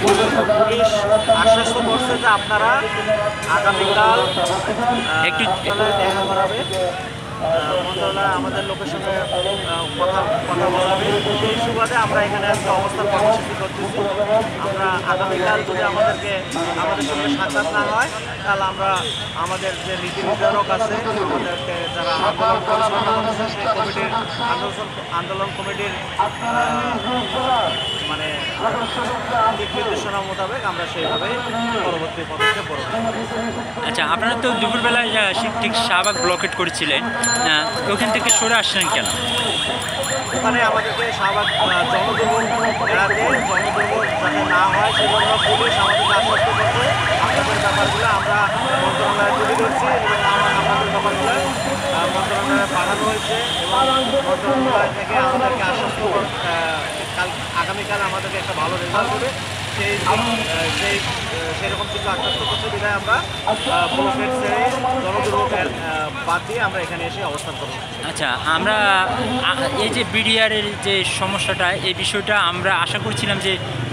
Police আশ্বস্ত করছে যে আপনারা আগামীকাল একটু দেখা করাবে, মন্ত্রণালয় আমাদের লোকের সঙ্গে কথা বলাবে। সেই সুবাদে আমরা এখানে আজকে অবস্থান কর্মসূচি করতেছি। আমরা আগামীকাল যদি আমাদের সঙ্গে সাক্ষাৎ না হয়, তাহলে আমরা আমাদের যে নীতি নির্ধারক আছে, আমাদেরকে যারা আন্দোলন পরিচালনা করতেছে সেই কমিটির আন্দোলন কমিটির মানে দিক নির্দেশনা মোতাবেক আমরা সেইভাবে পরবর্তী পদক্ষেপ করব। আচ্ছা, আপনারা তো দুপুরবেলায় ঠিক শাহবাগ ব্লকেট করেছিলেন, ওখান থেকে সরে আসলেন কেন? ওখানে আমাদেরকে শাহবাগ জনদুর্ভোগ এড়াতে, জনদুর্ভোগ যাতে না হয় সেজন্য পুলিশ আমাদেরকে আশ্বস্ত করছে আপনাদের ব্যাপারগুলো আমরা মন্ত্রণালয়ে তুলে ধরছি এবং আমাদের ব্যাপারগুলো মন্ত্রণালয়ে পাঠানো হয়েছে এবং মন্ত্রণালয় থেকে আমাদেরকে আশ্বস্ত আগামীকাল আমাদেরকে একটা ভালো রেজাল্ট দেবে সেরকম কিছু আশ্বস্ত করছে বিধায় আমরা ব্লকেট ছেড়ে জনদুর্ভোগ বাদ দিয়ে আমরা এখানে এসে অবস্থান করব। আচ্ছা, আমরা এই যে বিডিআরের যে সমস্যাটা, এই বিষয়টা আমরা আশা করছিলাম যে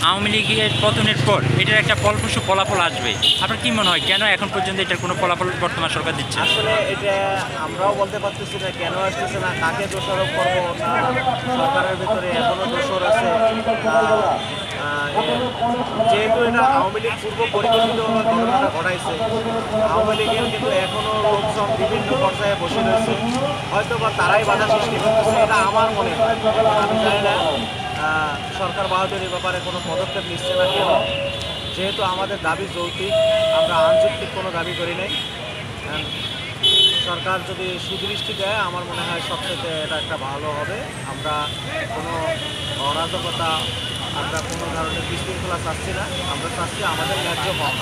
আওয়ামী লীগের পতনের পর এটার একটা ফলপ্রসূ ফলাফল আসবে। আপনার কি মনে হয় কেন এখন পর্যন্ত এটার কোনো ফলাফল বর্তমান সরকার দিচ্ছে? আসলে এটা আমরাও বলতে পারতেছি না কেন আসতেছে না, কাকে দোষারোপ করবো। সরকারের ভিতরে এখনো দোষর আছে, যেহেতু এটা আওয়ামী লীগ পূর্ব পরিকল্পিতভাবে ঘটনাটা ঘটাইছে। আওয়ামী লীগের কিন্তু এখনও লোকজন বিভিন্ন পর্যায়ে বসে রয়েছে, হয়তো বা তারাই বাধা সৃষ্টি করতেছে, এটা আমার মনে হয়। আমি জানি না সরকার বাহাদুরের ব্যাপারে কোনো পদক্ষেপ নিচ্ছে না কেন, যেহেতু আমাদের দাবি যৌক্তিক, আমরা আনযৌক্তিক কোনো দাবি করি নাই। সরকার যদি সুদৃষ্টি দেয় আমার মনে হয় সবথেকে এটা একটা ভালো হবে। আমরা কোনো অরাজকতা, আমরা কোনো ধরনের বিশৃঙ্খলা চাচ্ছি না, আমরা চাচ্ছি আমাদের ন্যায্য হক।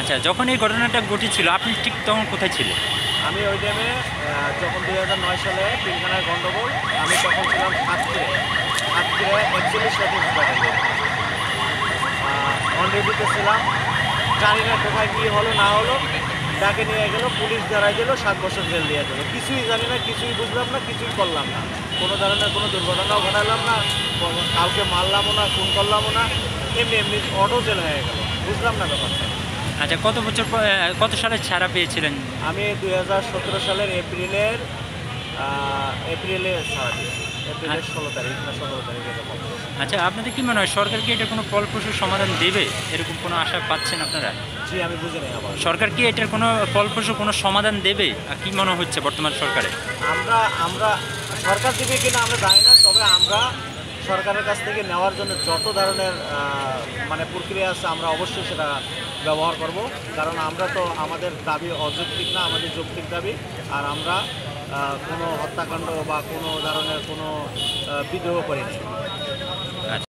আচ্ছা, যখন এই ঘটনাটা ঘটেছিল আপনি ঠিক তখন কোথায় ছিলেন? আমি ওই টাইমে যখন 2009 সালে পিলখানায় গণ্ডগোল, আমি তখন ছিলাম সাতক্ষীরে 41 সেকেন্ড ব্যাটালিয়ন অন ডিউটিতে ছিলাম। জানি না কোথায় কী হলো না হলো, ডাকে নিয়ে গেল, পুলিশ দাঁড়াই দিল, 7 বছর জেল দিয়ে দিল। কিছুই জানি না, কিছুই বুঝলাম না, কিছুই করলাম না, কোনো ধরনের কোনো দুর্ঘটনাও ঘটালাম না, কাউকে মারলামও না, খুন করলামও না, এমনি অটো জেল হয়ে গেল, বুঝলাম না ব্যাপারটা। আচ্ছা, কত সালে ছাড়া পেয়েছিলেন? আমি 2017 সালের এপ্রিলের ছাড়া দিয়েছি, এপ্রিলের 16 তারিখ না 17 তারিখে। আচ্ছা, আপনাদের কি মনে হয় সরকার কি এটা কোনো ফলপ্রসূ সমাধান দেবে, এরকম কোনো আশা পাচ্ছেন আপনারা? জি, আমি বুঝি নাই আবার। সরকার কি এটার কোনো ফলপ্রসূ কোনো সমাধান দেবে কি মনে হচ্ছে বর্তমান সরকারে? আমরা সরকার দেবে কিনা আমরা জানি না, তবে আমরা সরকারের কাছ থেকে নেওয়ার জন্য যত ধরনের মানে প্রক্রিয়া আছে আমরা অবশ্যই সেটা ব্যবহার করব, কারণ আমরা তো আমাদের দাবি অযৌক্তিক না, আমাদের যৌক্তিক দাবি। আর আমরা কোনো হত্যাকাণ্ড বা কোনো ধরনের কোনো বিদ্রোহ করি নাই।